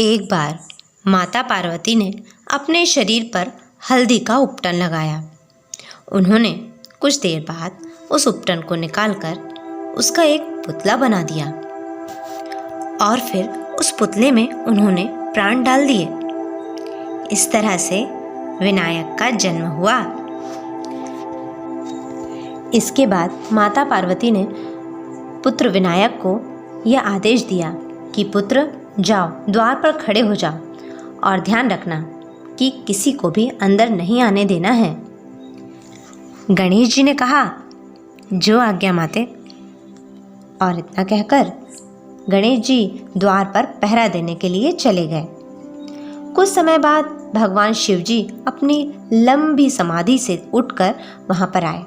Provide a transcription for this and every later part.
एक बार माता पार्वती ने अपने शरीर पर हल्दी का उपटन लगाया। उन्होंने कुछ देर बाद उस उपटन को निकालकर उसका एक पुतला बना दिया और फिर उस पुतले में उन्होंने प्राण डाल दिए। इस तरह से विनायक का जन्म हुआ। इसके बाद माता पार्वती ने पुत्र विनायक को यह आदेश दिया कि पुत्र जाओ, द्वार पर खड़े हो जाओ और ध्यान रखना कि किसी को भी अंदर नहीं आने देना है। गणेश जी ने कहा, जो आज्ञा माते। और इतना कहकर गणेश जी द्वार पर पहरा देने के लिए चले गए। कुछ समय बाद भगवान शिव जी अपनी लंबी समाधि से उठकर वहां पर आए।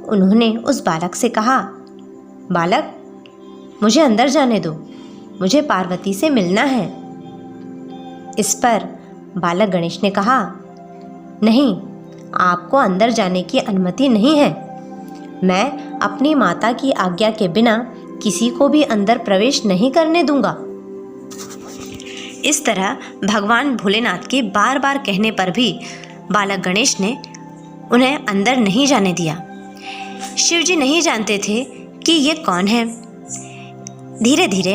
उन्होंने उस बालक से कहा, बालक, मुझे अंदर जाने दो, मुझे पार्वती से मिलना है। इस पर बालक गणेश ने कहा, नहीं, आपको अंदर जाने की अनुमति नहीं है। मैं अपनी माता की आज्ञा के बिना किसी को भी अंदर प्रवेश नहीं करने दूंगा। इस तरह भगवान भोलेनाथ के बार बार कहने पर भी बालक गणेश ने उन्हें अंदर नहीं जाने दिया। शिव जी नहीं जानते थे कि ये कौन है। धीरे धीरे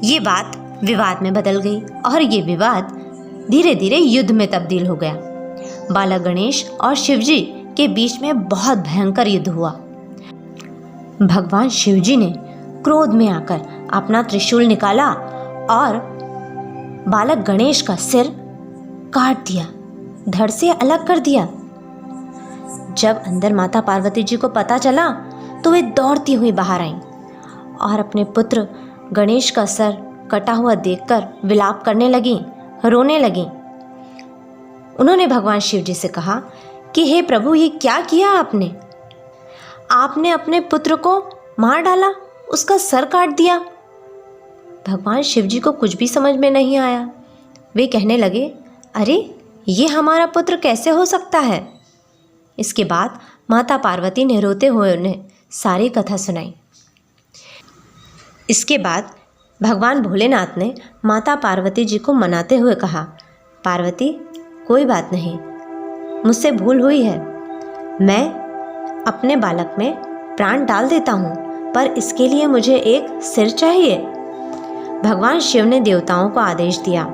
ये बात विवाद में बदल गई और ये विवाद धीरे धीरे युद्ध में तब्दील हो गया। बालक गणेश और शिव जी के बीच में बहुत भयंकर युद्ध हुआ। भगवान शिव जी ने क्रोध में आकर अपना त्रिशूल निकाला और बालक गणेश का सिर काट दिया, धड़ से अलग कर दिया। जब अंदर माता पार्वती जी को पता चला तो वे दौड़ती हुई बाहर आईं और अपने पुत्र गणेश का सर कटा हुआ देखकर विलाप करने लगीं, रोने लगीं। उन्होंने भगवान शिव जी से कहा कि हे प्रभु, ये क्या किया आपने? आपने अपने पुत्र को मार डाला, उसका सर काट दिया। भगवान शिव जी को कुछ भी समझ में नहीं आया। वे कहने लगे, अरे, ये हमारा पुत्र कैसे हो सकता है? इसके बाद माता पार्वती ने रोते हुए उन्हें सारी कथा सुनाई। इसके बाद भगवान भोलेनाथ ने माता पार्वती जी को मनाते हुए कहा, पार्वती, कोई बात नहीं, मुझसे भूल हुई है। मैं अपने बालक में प्राण डाल देता हूँ, पर इसके लिए मुझे एक सिर चाहिए। भगवान शिव ने देवताओं को आदेश दिया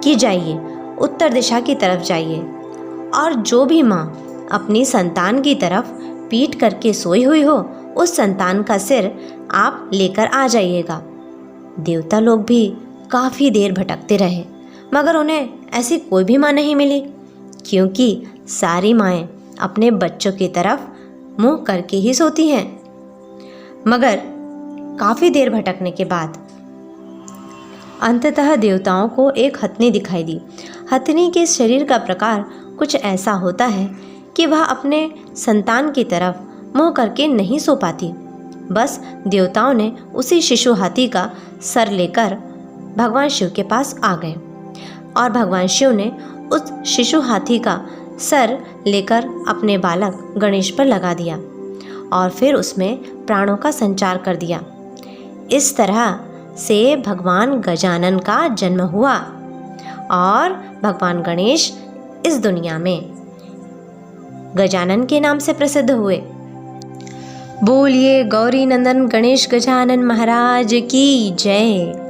कि जाइए, उत्तर दिशा की तरफ जाइए और जो भी माँ अपनी संतान की तरफ पीठ करके सोई हुई हो, उस संतान का सिर आप लेकर आ जाइएगा। देवता लोग भी काफ़ी देर भटकते रहे, मगर उन्हें ऐसी कोई भी माँ नहीं मिली, क्योंकि सारी माएँ अपने बच्चों की तरफ मुंह करके ही सोती हैं। मगर काफ़ी देर भटकने के बाद अंततः देवताओं को एक हथनी दिखाई दी। हथनी के शरीर का प्रकार कुछ ऐसा होता है कि वह अपने संतान की तरफ मुंह करके नहीं सो पाती। बस देवताओं ने उसी शिशु हाथी का सर लेकर भगवान शिव के पास आ गए और भगवान शिव ने उस शिशु हाथी का सर लेकर अपने बालक गणेश पर लगा दिया और फिर उसमें प्राणों का संचार कर दिया। इस तरह से भगवान गजानन का जन्म हुआ और भगवान गणेश इस दुनिया में गजानन के नाम से प्रसिद्ध हुए। बोलिए गौरी नंदन गणेश गजानन महाराज की जय।